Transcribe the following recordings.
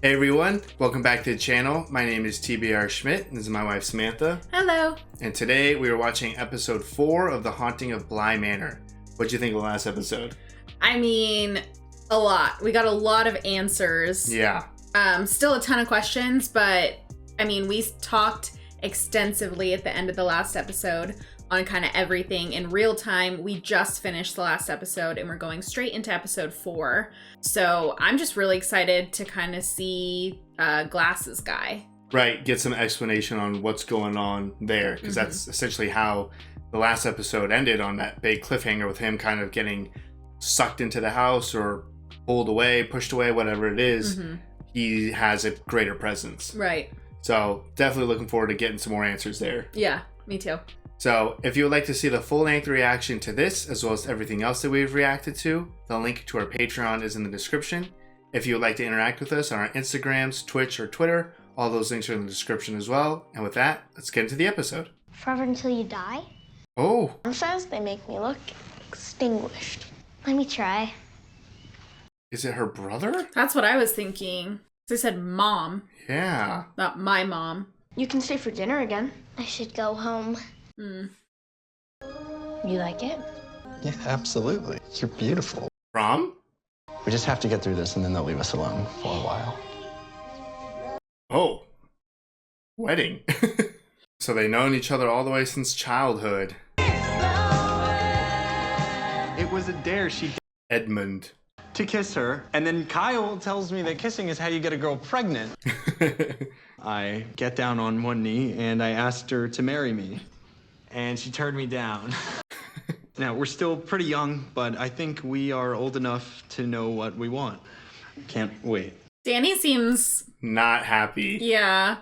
Hey everyone, welcome back to the channel. My name is TBR Schmitt, and this is my wife Samantha. Hello. And today we are watching episode 4 of The Haunting of Bly Manor. What'd you think of the last episode? I mean, a lot. We got a lot of answers. Yeah. Still a ton of questions, but I mean, we talked extensively at the end of the last episode on kind of everything in real time. We just finished the last episode and we're going straight into episode 4. So I'm just really excited to kind of see Glasses guy. Right, get some explanation on what's going on there, because that's essentially how the last episode ended, on that big cliffhanger with him kind of getting sucked into the house or pulled away, pushed away, whatever it is. He has a greater presence. Right. So definitely looking forward to getting some more answers there. Yeah, me too. So if you would like to see the full-length reaction to this, as well as everything else that we've reacted to, the link to our Patreon is in the description. If you would like to interact with us on our Instagrams, Twitch, or Twitter, all those links are in the description as well. And with that, let's get into the episode. Forever until you die? Oh. Mom says they make me look extinguished. Let me try. Is it her brother? That's what I was thinking. They said mom. Yeah. Not my mom. You can stay for dinner again. I should go home. You like it? Yeah, absolutely. You're beautiful. Prom? We just have to get through this and then they'll leave us alone for a while. Oh. Wedding. So they've known each other all the way since childhood. It was a dare. She Edmund. to kiss her, and then Kyle tells me that kissing is how you get a girl pregnant. I get down on one knee and I asked her to marry me, and she turned me down. Now, we're still pretty young, but I think we are old enough to know what we want. Can't wait. Danny seems... Not happy. Yeah.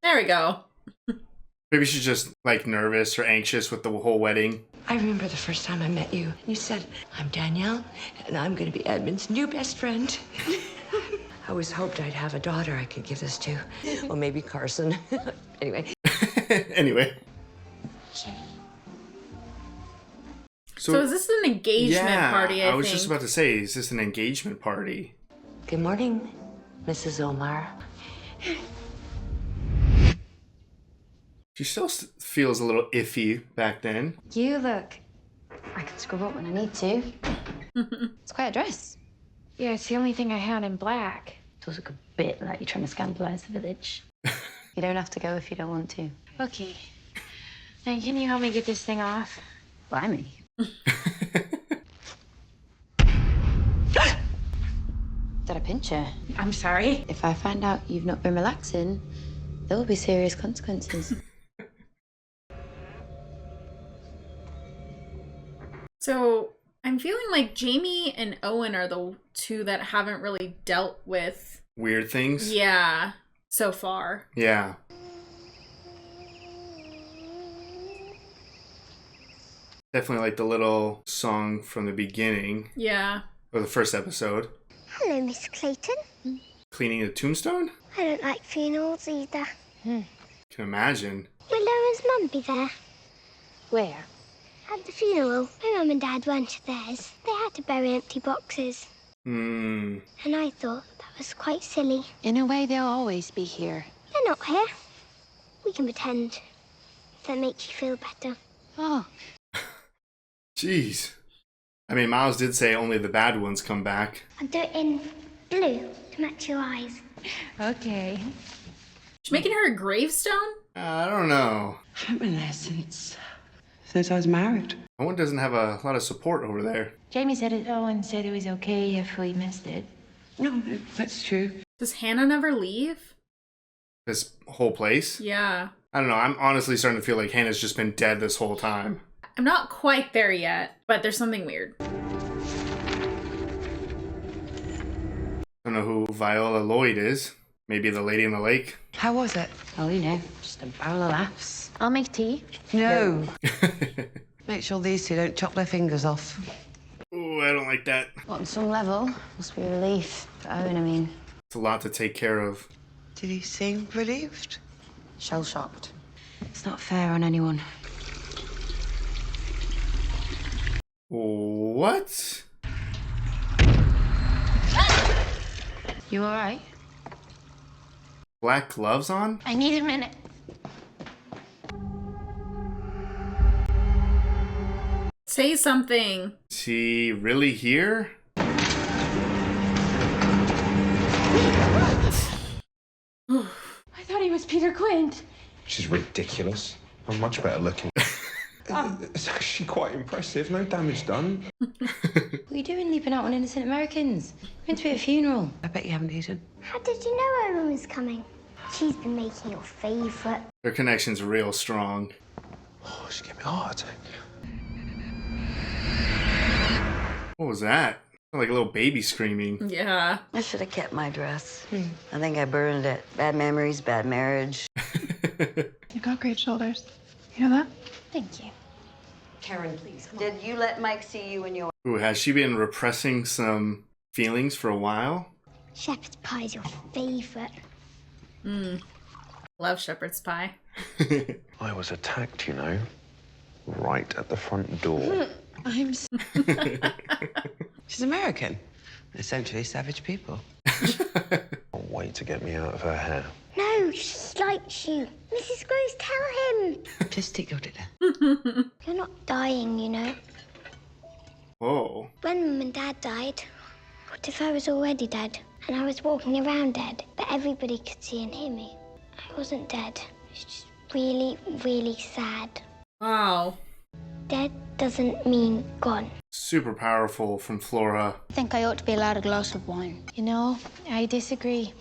There we go. Maybe she's just like nervous or anxious with the whole wedding. I remember the first time I met you. You said, I'm Danielle, and I'm going to be Edmund's new best friend. I always hoped I'd have a daughter I could give this to. Or maybe Carson. Anyway. Anyway. So is this an engagement party, I was think? just about to say, is this an engagement party? Good morning, Mrs. Omar. She still feels a little iffy back then. You look. I can scrub up when I need to. It's quite a dress. Yeah, it's the only thing I had in black. It does look a bit like you're trying to scandalise the village. You don't have to go if you don't want to. Okay. Now, can you help me get this thing off? Blimey. Did I pinch her? I'm sorry. If I find out you've not been relaxing, there will be serious consequences. So I'm feeling like Jamie and Owen are the two that haven't really dealt with Weird things? Yeah, so far. Yeah. Definitely like the little song from the beginning. Yeah. Or the first episode. Hello, Miss Clayton. Cleaning a tombstone? I don't like funerals either. Can imagine. Will Lauren's mum be there? Where? At the funeral, my mum and dad weren't at theirs. They had to bury empty boxes. And I thought that was quite silly. In a way, they'll always be here. They're not here. We can pretend. If that makes you feel better. Oh. Jeez. I mean, Miles did say only the bad ones come back. I'll do it in blue to match your eyes. Okay. She's making her a gravestone? I don't know. I haven't been there since I was married. Owen doesn't have a lot of support over there. Jamie said it. Owen said it was okay if we missed it. No, that's true. Does Hannah never leave? This whole place? Yeah. I don't know. I'm honestly starting to feel like Hannah's just been dead this whole time. I'm not quite there yet, but there's something weird. I don't know who Viola Lloyd is. Maybe the lady in the lake. How was it? Oh, you know, just a barrel of laughs. I'll make tea. No. Make sure these two don't chop their fingers off. Ooh, I don't like that. Well, on some level, must be a relief. For Owen, I mean. It's a lot to take care of. Did he seem relieved? Shell-shocked. It's not fair on anyone. What? You all right? Black gloves on? I need a minute. Say something. Is he really here? I thought he was Peter Quint. She's ridiculous. I'm much better looking. It's actually quite impressive. No damage done. What are you doing leaping out on innocent Americans? Meant to be at a funeral. I bet you haven't eaten. How did you know Owen was coming? She's been making your favourite. Their connection's real strong. Oh, she gave me a heart attack. What was that? Like a little baby screaming. Yeah. I should have kept my dress. I think I burned it. Bad memories, bad marriage. You've got great shoulders. You know that? Thank you. Karen, please. Did you let Mike see you in your... Ooh, has she been repressing some feelings for a while? Shepherd's pie's your favourite. Love shepherd's pie. I was attacked, you know, right at the front door. She's American. Essentially savage people. Can't wait to get me out of her hair. No, she likes you. Mrs. Gross, tell him. Just stick your dick there. You're not dying, you know. Whoa. When Mum and Dad died, what if I was already dead? And I was walking around dead, but everybody could see and hear me. I wasn't dead. It's just really, really sad. Wow. Dead doesn't mean gone. Super powerful from Flora. I think I ought to be allowed a glass of wine. You know, I disagree.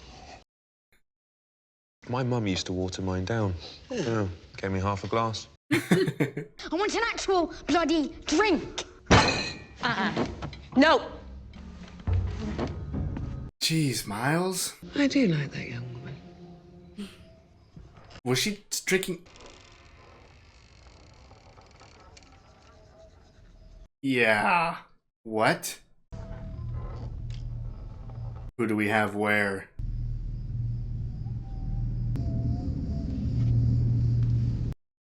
My mum used to water mine down. Yeah, gave me half a glass. I want an actual bloody drink. No! Jeez, Miles. I do like that young woman. Was she drinking? Yeah. What? Who do we have where?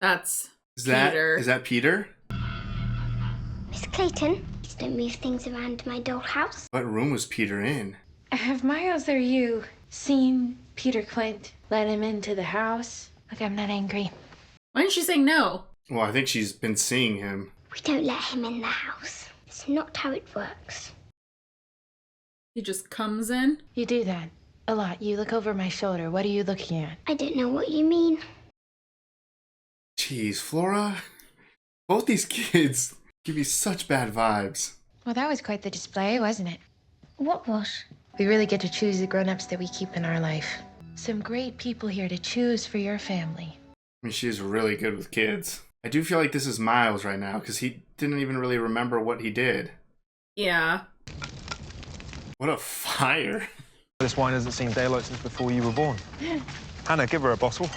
That's Peter. Is that Peter? Miss Clayton, please don't move things around my dollhouse. What room was Peter in? Have Miles or you seen Peter Quint let him into the house? Look, I'm not angry. Why didn't she say no? Well, I think she's been seeing him. We don't let him in the house. It's not how it works. He just comes in. You do that a lot. You look over my shoulder. What are you looking at? I don't know what you mean. Jeez, Flora. Both these kids give me such bad vibes. Well, that was quite the display, wasn't it? What was? We really get to choose the grown-ups that we keep in our life. Some great people here to choose for your family. I mean, she's really good with kids. I do feel like this is Miles right now, because he didn't even really remember what he did. Yeah. What a fire. This wine hasn't seen daylight since before you were born. Hannah, give her a bottle.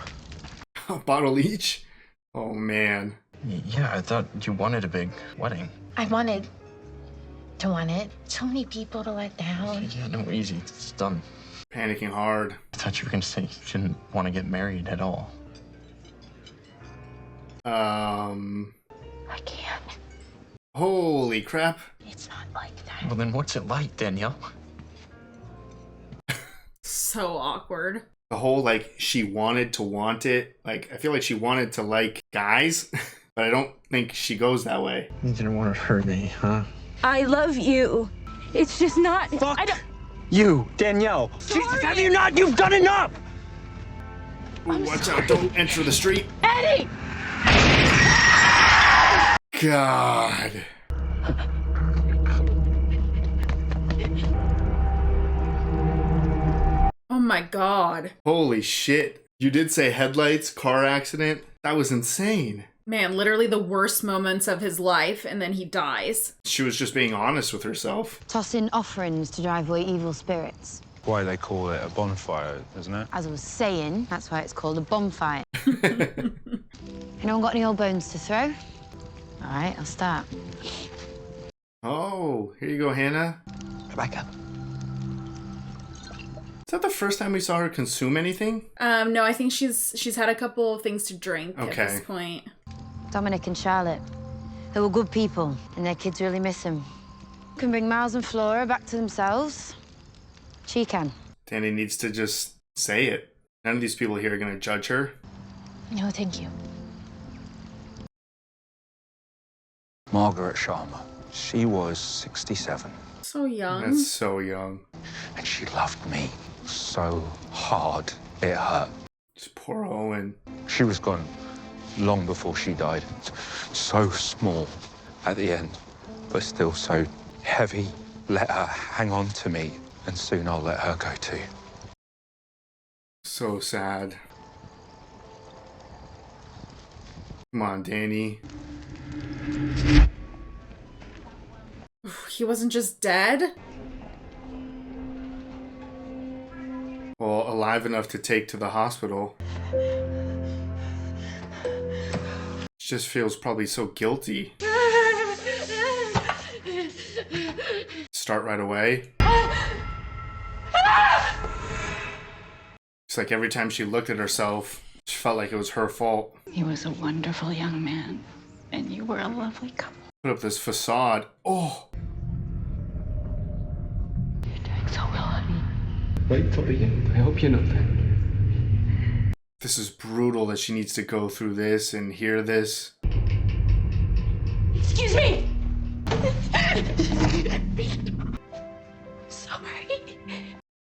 A bottle each? Oh, man. Yeah, I thought you wanted a big wedding. I wanted to want it. So many people to let down. Yeah, no, easy. It's done. Panicking hard. I thought you were going to say you didn't want to get married at all. I can't. Holy crap. It's not like that. Well, then what's it like, Danielle? So awkward. The whole, like, she wanted to want it. Like, I feel like she wanted to like guys, but I don't think she goes that way. You didn't want to hurt me, huh? I love you. It's just not. Fuck you, Danielle. Jesus, have you not? You've done enough! Ooh, watch out, don't enter the street. Eddie! God. Oh my god. Holy shit. You did say headlights, car accident? That was insane. Man, literally the worst moments of his life, and then he dies. She was just being honest with herself. Tossing offerings to drive away evil spirits. Why they call it a bonfire, isn't it? As I was saying, that's why it's called a bonfire. Anyone got any old bones to throw? All right, I'll start. Oh, here you go, Hannah. Rebecca. Is that the first time we saw her consume anything? No, I think she's had a couple of things to drink at Okay. this point. Dominic and Charlotte. They were good people, and their kids really miss them. Can bring Miles and Flora back to themselves. She can. Danny needs to just say it. None of these people here are going to judge her. No, thank you. Margaret Sharma. She was 67. So young. That's so young. And she loved me so hard it hurt. Just poor Owen. She was gone long before she died. So small at the end, but still so heavy. Let her hang on to me, and soon I'll let her go too. So sad. Come on, Danny. He wasn't just dead? Well, alive enough to take to the hospital. She just feels probably so guilty. Start right away. It's like every time she looked at herself, she felt like it was her fault. He was a wonderful young man, and you were a lovely couple. Put up this facade. Oh! You're doing so well, honey. Wait till the end. I hope you know that. This is brutal that she needs to go through this and hear this. Excuse me! Sorry.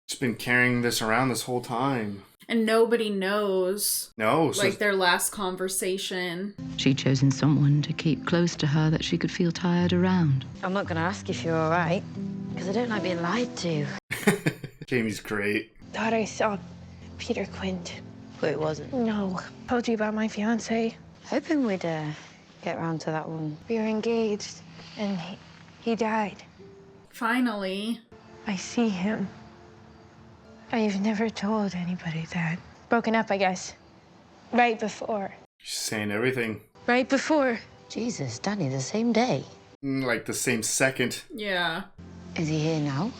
She's been carrying this around this whole time. And nobody knows. No. So like their last conversation. She'd chosen someone to keep close to her that she could feel tired around. I'm not going to ask if you're all right, because I don't like being lied to. Jamie's great. Thought I saw Peter Quint. But it wasn't. No. Told you about my fiance. Hoping we'd get round to that one. We were engaged, and he died. Finally. I see him. I've never told anybody that. Broken up, I guess. Right before. She's saying everything. Right before. Jesus, Danny, the same day. Like the same second. Yeah. Is he here now?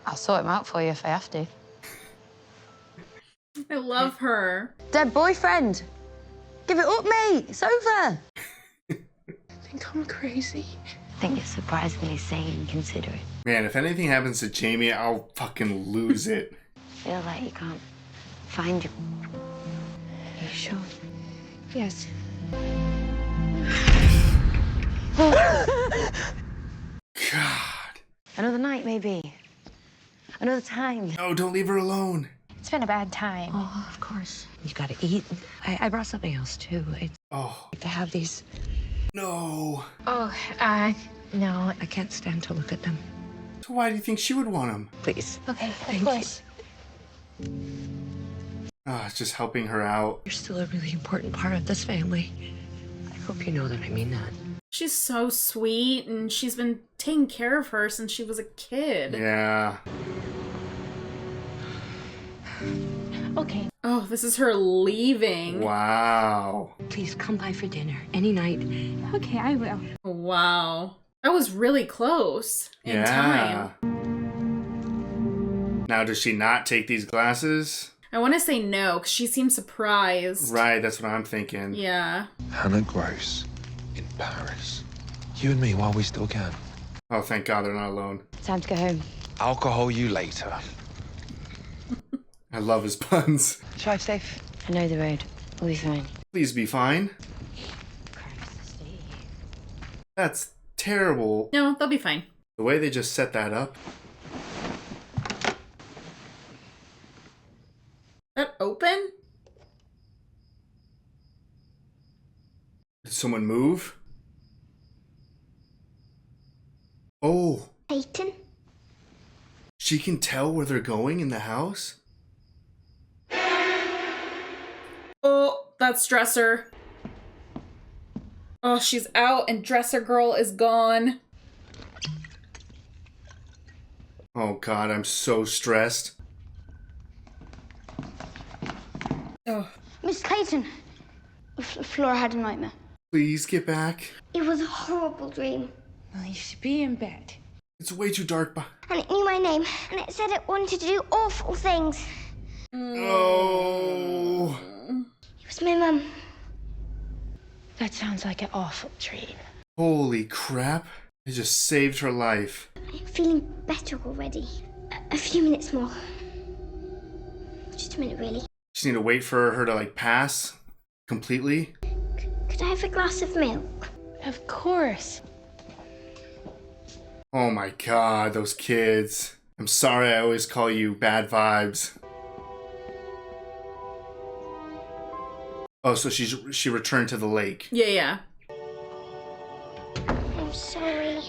I'll sort him out for you if I have to. I love her. Dead boyfriend! Give it up, mate! It's over! I think I'm crazy. I think you're surprisingly sane and considerate. Man, if anything happens to Jamie, I'll fucking lose it. Feel like you can't find you. You sure? Yes. God. Another night, maybe. Another time. No, don't leave her alone. It's been a bad time. Oh, of course. You gotta eat. I brought something else, too. It's to have these. No. Oh, no. I can't stand to look at them. So why do you think she would want him? Please. Okay, Thank of course. It's just helping her out. You're still a really important part of this family. I hope you know that I mean that. She's so sweet, and she's been taking care of her since she was a kid. Yeah. Okay. Oh, this is her leaving. Wow. Please come by for dinner any night. Okay, I will. Wow. That was really close in time. Now, does she not take these glasses? I want to say no, because she seems surprised. Right, that's what I'm thinking. Yeah. Hannah Gross in Paris. You and me while we still can. Oh, thank God they're not alone. Time to go home. Alcohol you later. I love his puns. Drive safe. I know the road. We'll be fine. Please be fine. That's terrible. No, they'll be fine. The way they just set that up. That open? Did someone move? Oh. Peyton? She can tell where they're going in the house? Oh, that's Dresser. Oh, she's out and Dresser Girl is gone. Oh God, I'm so stressed. Oh. Miss Clayton. Flora had a nightmare. Please get back. It was a horrible dream. Well, you should be in bed. It's way too dark. And it knew my name, and it said it wanted to do awful things. Oh. It was my mum. That sounds like an awful dream. Holy crap. It just saved her life. I'm feeling better already. A few minutes more. Just a minute, really. Just need to wait for her to like pass completely. Could I have a glass of milk? Of course. Oh my god, those kids. I'm sorry I always call you bad vibes. Oh, so she returned to the lake. Yeah. I'm sorry.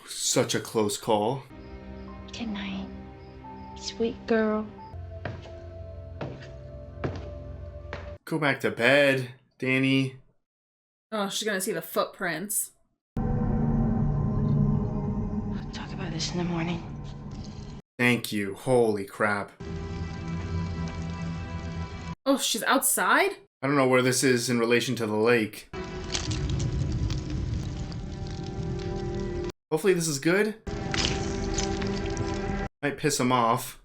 Such a close call. Good night, sweet girl. Go back to bed, Danny. Oh, she's gonna see the footprints. We'll talk about this in the morning. Thank you. Holy crap. Oh, she's outside? I don't know where this is in relation to the lake. Hopefully this is good. Might piss him off.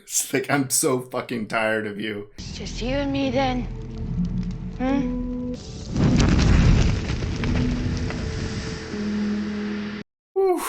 It's like, I'm so fucking tired of you. It's just you and me then. Whew.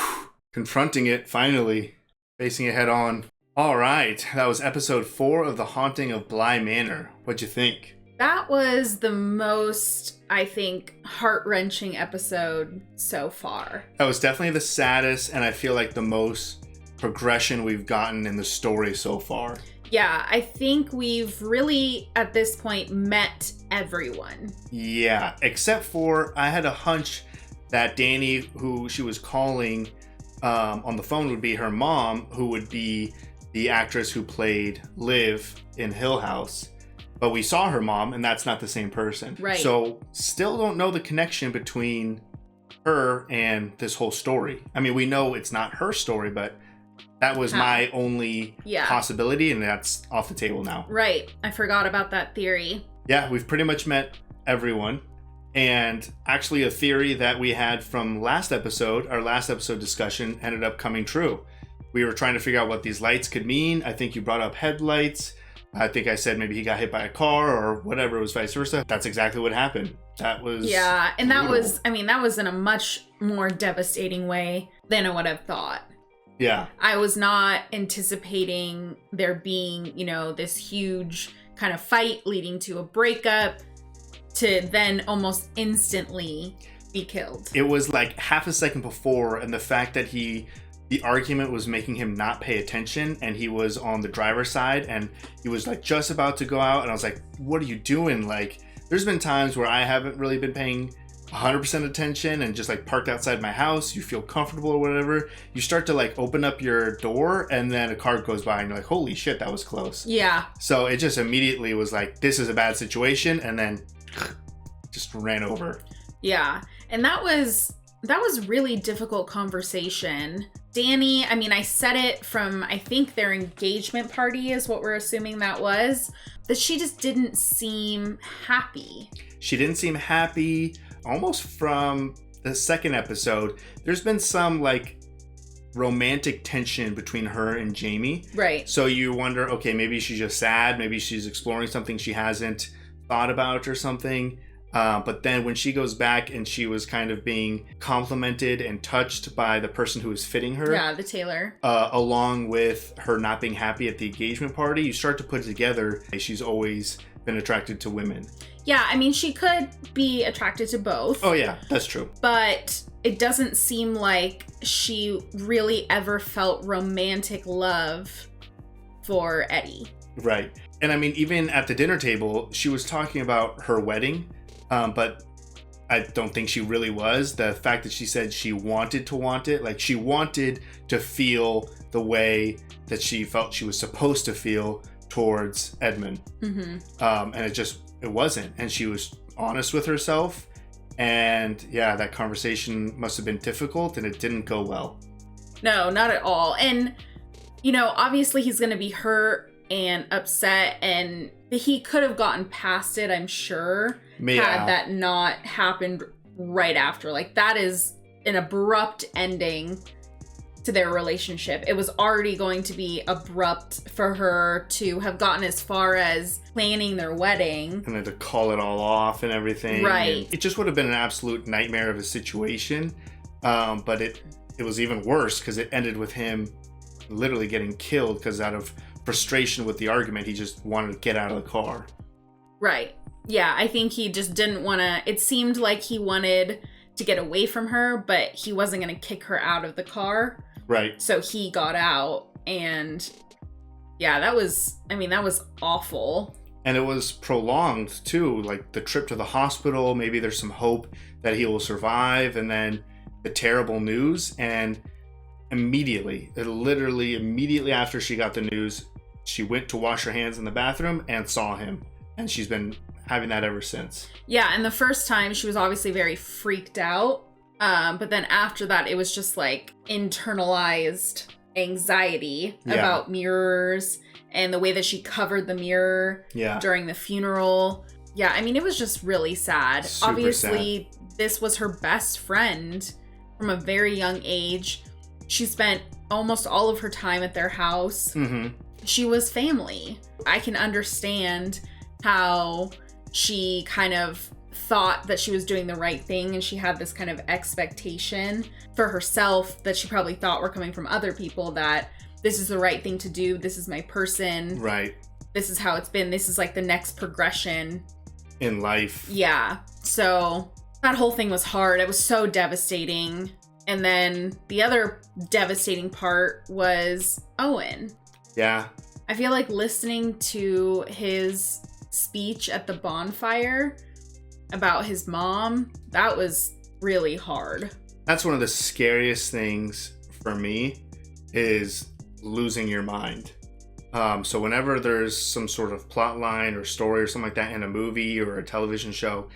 Confronting it, finally. Facing it head on. Alright, that was episode 4 of The Haunting of Bly Manor. What'd you think? That was the most, I think, heart-wrenching episode so far. That was definitely the saddest, and I feel like the most progression we've gotten in the story so far. Yeah, I think we've really, at this point, met everyone. Yeah, except for I had a hunch that Danny, who she was calling on the phone, would be her mom, who would be the actress who played Liv in Hill House. But we saw her mom, and that's not the same person. Right. So still don't know the connection between her and this whole story. I mean, we know it's not her story, but that was my only possibility, and that's off the table now. Right. I forgot about that theory. Yeah, we've pretty much met everyone. And actually a theory that we had from last episode, our last episode discussion, ended up coming true. We were trying to figure out what these lights could mean. I think you brought up headlights. I think I said maybe he got hit by a car or whatever. It was vice versa. That's exactly what happened. That was and brutal. that was in a much more devastating way than I would have thought. Yeah. I was not anticipating there being, this huge kind of fight leading to a breakup to then almost instantly be killed. It was like half a second before, and the fact that the argument was making him not pay attention, and he was on the driver's side, and he was like just about to go out, and I was like, what are you doing? Like, there's been times where I haven't really been paying 100% attention and just like parked outside my house, you feel comfortable or whatever, you start to like open up your door and then a car goes by and you're like, holy shit, that was close. Yeah. So it just immediately was like, this is a bad situation, and then just ran over. Yeah. And that was really difficult conversation. Danny, I mean, I said it from, I think their engagement party is what we're assuming that was, that she just didn't seem happy. She didn't seem happy. Almost from the second episode, there's been some like romantic tension between her and Jamie. Right. So you wonder, okay, maybe she's just sad. Maybe she's exploring something she hasn't thought about or something. But then when she goes back and she was kind of being complimented and touched by the person who was fitting her. Yeah, the tailor. Along with her not being happy at the engagement party, you start to put it together. She's always been attracted to women. Yeah, I mean, she could be attracted to both. Oh yeah, that's true. But it doesn't seem like she really ever felt romantic love for Eddie. Right. And I mean, even at the dinner table, she was talking about her wedding, but I don't think she really was. The fact that she said she wanted to want it, like she wanted to feel the way that she felt she was supposed to feel towards Edmund. Mm-hmm. And it wasn't. And she was honest with herself. And yeah, that conversation must have been difficult and it didn't go well. No, not at all. And, obviously he's going to be hurt and upset, and he could have gotten past it, I'm sure, had that not happened right after. Like, that is an abrupt ending to their relationship. It was already going to be abrupt for her to have gotten as far as planning their wedding. And then to call it all off and everything. Right. And it just would have been an absolute nightmare of a situation. But it was even worse because it ended with him literally getting killed because out of frustration with the argument, he just wanted to get out of the car. Right. Yeah, I think he just didn't want to... It seemed like he wanted to get away from her, but he wasn't going to kick her out of the car. Right. So he got out, and yeah, that was awful. And it was prolonged too, like the trip to the hospital, maybe there's some hope that he will survive, and then the terrible news, and literally immediately after she got the news, she went to wash her hands in the bathroom and saw him, and she's been having that ever since. Yeah, and the first time she was obviously very freaked out. But then after that, it was just like internalized anxiety about mirrors and the way that she covered the mirror during the funeral. Yeah, I mean, it was just really sad. Super Obviously, this was her best friend from a very young age. She spent almost all of her time at their house. Mm-hmm. She was family. I can understand how she kind of thought that she was doing the right thing, and she had this kind of expectation for herself that she probably thought were coming from other people, that this is the right thing to do, this is my person, right, this is how it's been, this is like the next progression in life. Yeah, so that whole thing was hard. It was so devastating. And then the other devastating part was Owen. Yeah. I feel like listening to his speech at the bonfire about his mom, that was really hard. That's one of the scariest things for me, is losing your mind. So whenever there's some sort of plot line or story or something like that in a movie or a television show,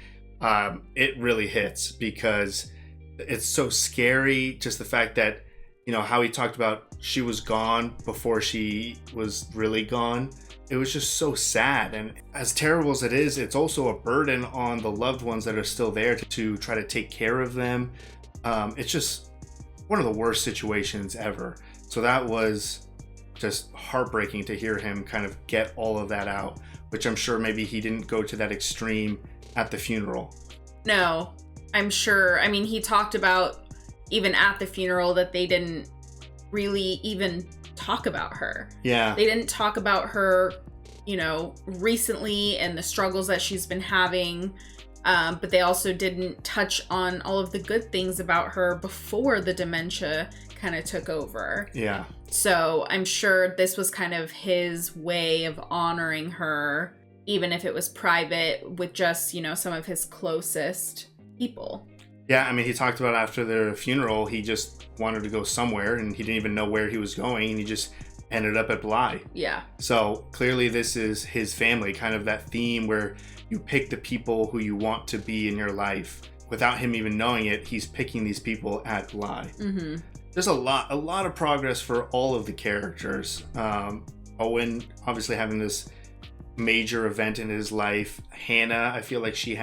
it really hits, because it's so scary. Just the fact that, you know, how he talked about she was gone before she was really gone. It was just so sad. And as terrible as it is, it's also a burden on the loved ones that are still there to try to take care of them. It's just one of the worst situations ever. So that was just heartbreaking to hear him kind of get all of that out, which I'm sure maybe he didn't go to that extreme at the funeral. No, I'm sure. I mean, he talked about even at the funeral that they didn't really even talk about her. Yeah. They didn't talk about her, you know, recently and the struggles that she's been having. But they also didn't touch on all of the good things about her before the dementia kind of took over. Yeah. So I'm sure this was kind of his way of honoring her, even if it was private with just, you know, some of his closest people. Yeah, I mean, he talked about after their funeral, he just wanted to go somewhere and he didn't even know where he was going, and he just ended up at Bly. Yeah. So clearly this is his family, kind of that theme where you pick the people who you want to be in your life. Without him even knowing it, he's picking these people at Bly. Mm-hmm. There's a lot of progress for all of the characters. Owen obviously having this major event in his life. Hannah, I feel like she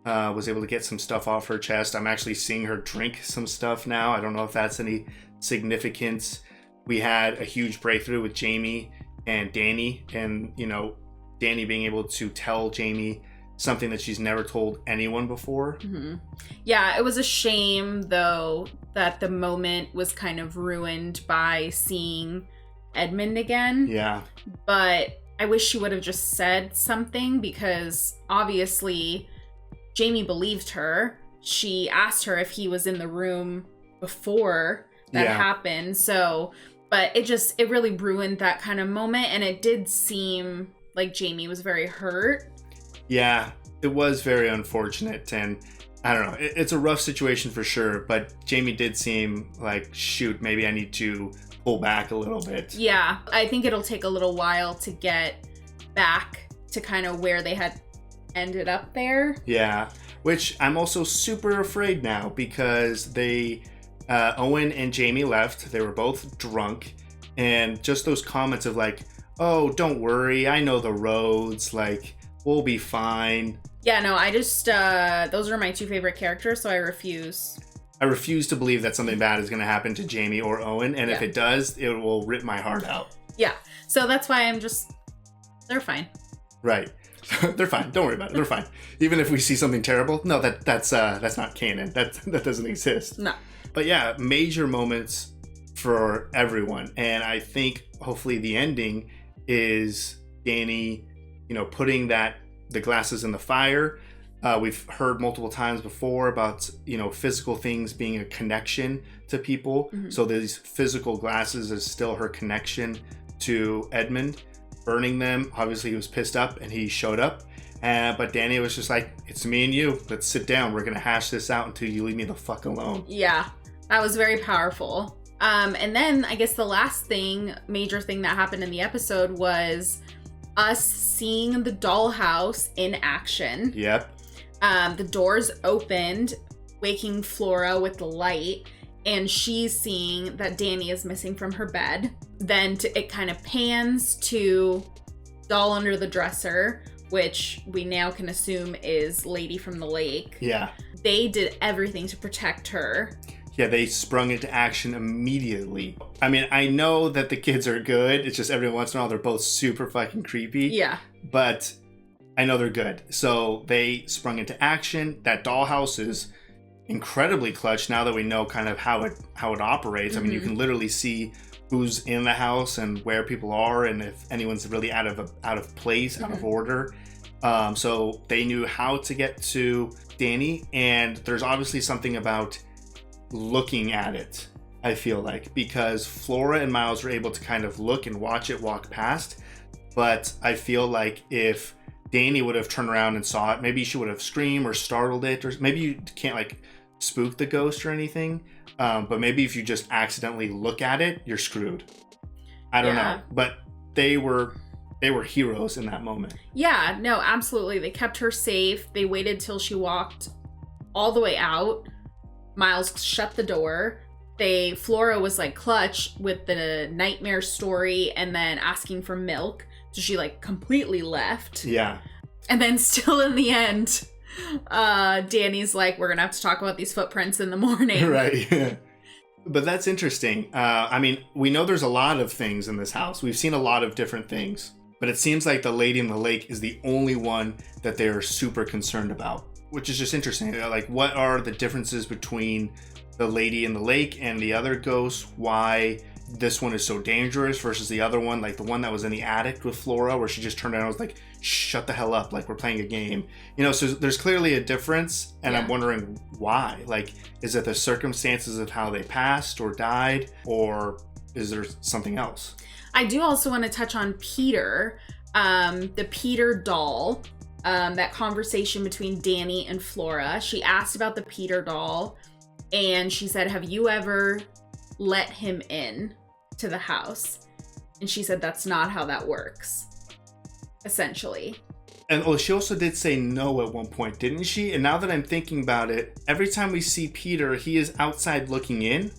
was able to get some stuff off her chest. I'm actually seeing her drink some stuff now. I don't know if that's any significance. We had a huge breakthrough with Jamie and Danny, and, you know, Danny being able to tell Jamie something that she's never told anyone before. Mm-hmm. Yeah, it was a shame, though, that the moment was kind of ruined by seeing Edmund again. Yeah. But I wish she would have just said something, because obviously Jamie believed her. She asked her if he was in the room before that happened. So, but it really ruined that kind of moment. And it did seem like Jamie was very hurt. Yeah, it was very unfortunate. And I don't know, it's a rough situation for sure. But Jamie did seem like, shoot, maybe I need to pull back a little bit. Yeah, I think it'll take a little while to get back to kind of where they had ended up there. Yeah, which I'm also super afraid now, because Owen and Jamie left. They were both drunk, and just those comments of like, oh, don't worry, I know the roads, like, we'll be fine. Yeah, no, I just those are my two favorite characters, so I refuse I refuse to believe that something bad is going to happen to Jamie or Owen. And if Yeah. it does, it will rip my heart out. Yeah. So that's why they're fine. Right. They're fine. Don't worry about it. They're fine. Even if we see something terrible, no, that's not canon. That doesn't exist. No. But yeah, major moments for everyone. And I think hopefully the ending is Danny, putting the glasses in the fire. We've heard multiple times before about, physical things being a connection to people. Mm-hmm. So these physical glasses is still her connection to Edmund. Burning them, obviously he was pissed up and he showed up. But Danny was just like, it's me and you. Let's sit down. We're going to hash this out until you leave me the fuck alone. Yeah, that was very powerful. And then I guess the last major thing that happened in the episode was us seeing the dollhouse in action. Yep. The doors opened, waking Flora with the light, and she's seeing that Danny is missing from her bed. Then it kind of pans to doll under the dresser, which we now can assume is Lady from the Lake. Yeah. They did everything to protect her. Yeah, they sprung into action immediately. I mean, I know that the kids are good. It's just every once in a while they're both super fucking creepy. Yeah. But I know they're good. So they sprung into action. That dollhouse is incredibly clutch now that we know kind of how it operates. Mm-hmm. I mean, you can literally see who's in the house and where people are and if anyone's really out of place, out of order. So they knew how to get to Danny, and there's obviously something about looking at it, I feel like, because Flora and Miles were able to kind of look and watch it walk past. But I feel like if Danny would have turned around and saw it, maybe she would have screamed or startled it, or maybe you can't like spook the ghost or anything. But maybe if you just accidentally look at it, you're screwed. I don't know. But they were heroes in that moment. Yeah, no, absolutely. They kept her safe. They waited till she walked all the way out. Miles shut the door. Flora was like clutch with the nightmare story and then asking for milk. So she like completely left. Yeah. And then still in the end, Danny's like, we're gonna have to talk about these footprints in the morning. Right. But that's interesting. I mean, we know there's a lot of things in this house. We've seen a lot of different things. But it seems like the Lady in the Lake is the only one that they're super concerned about, which is just interesting. Like, what are the differences between the Lady in the Lake and the other ghosts? Why this one is so dangerous versus the other one, like the one that was in the attic with Flora, where she just turned around and was like, shut the hell up, like we're playing a game. So there's clearly a difference, and I'm wondering why. Like, is it the circumstances of how they passed or died, or is there something else? I do also want to touch on Peter, the Peter doll, that conversation between Danny and Flora. She asked about the Peter doll, and she said, have you ever let him in to the house? And she said that's not how that works, essentially. And she also did say no at one point, didn't she? And now that I'm thinking about it, every time we see Peter, he is outside looking in.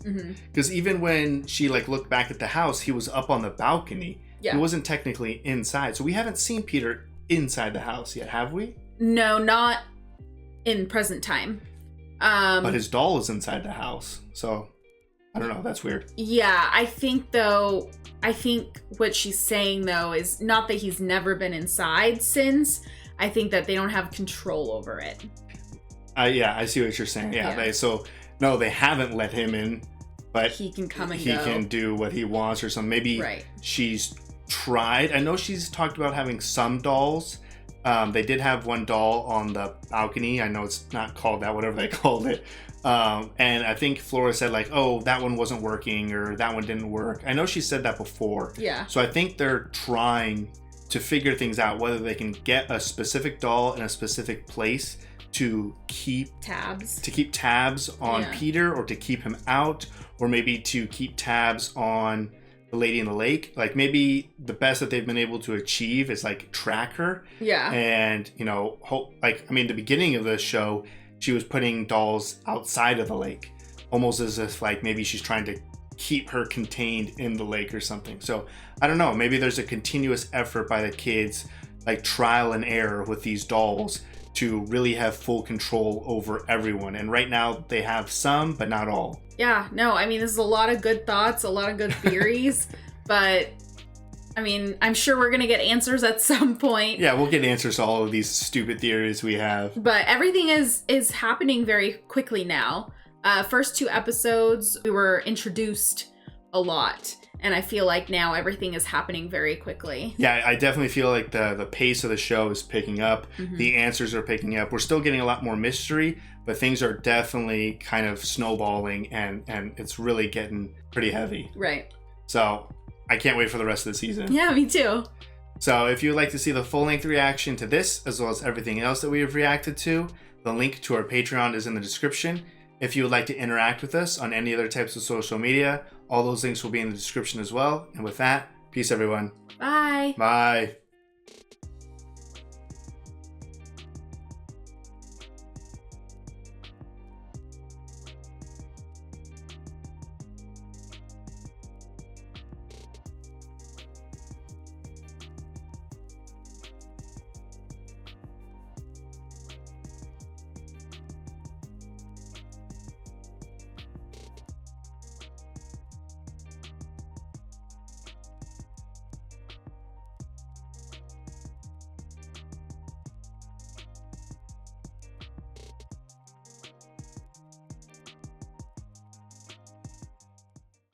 Because even when she like looked back at the house, he was up on the balcony. Yeah. He wasn't technically inside. So we haven't seen Peter inside the house yet, have we? No, not in present time. But his doll is inside the house. So I don't know. That's weird. Yeah, I think what she's saying though is not that he's never been inside since. I think that they don't have control over it. Yeah, I see what you're saying. Yeah. They haven't let him in, but he can come and he go. can do what he wants or something. Maybe she's tried. I know she's talked about having some dolls. They did have one doll on the balcony. I know it's not called that, whatever they called it. And I think Flora said like, oh, that one wasn't working or that one didn't work. I know she said that before. Yeah. So I think they're trying to figure things out, whether they can get a specific doll in a specific place to keep tabs on Peter, or to keep him out, or maybe to keep tabs on the Lady in the Lake. Like, maybe the best that they've been able to achieve is like track her. Yeah. And, the beginning of the show, she was putting dolls outside of the lake, almost as if like maybe she's trying to keep her contained in the lake or something. So I don't know, maybe there's a continuous effort by the kids, like trial and error with these dolls, to really have full control over everyone. And right now they have some, but not all. Yeah, no, I mean, this is a lot of good thoughts, a lot of good theories, but I mean, I'm sure we're going to get answers at some point. Yeah, we'll get answers to all of these stupid theories we have. But everything is happening very quickly now. First 2 episodes, we were introduced a lot. And I feel like now everything is happening very quickly. Yeah, I definitely feel like the pace of the show is picking up. Mm-hmm. The answers are picking up. We're still getting a lot more mystery, but things are definitely kind of snowballing and it's really getting pretty heavy. Right. So I can't wait for the rest of the season. Yeah, me too. So if you'd like to see the full-length reaction to this, as well as everything else that we have reacted to, the link to our Patreon is in the description. If you would like to interact with us on any other types of social media, all those links will be in the description as well. And with that, peace everyone. Bye. Bye.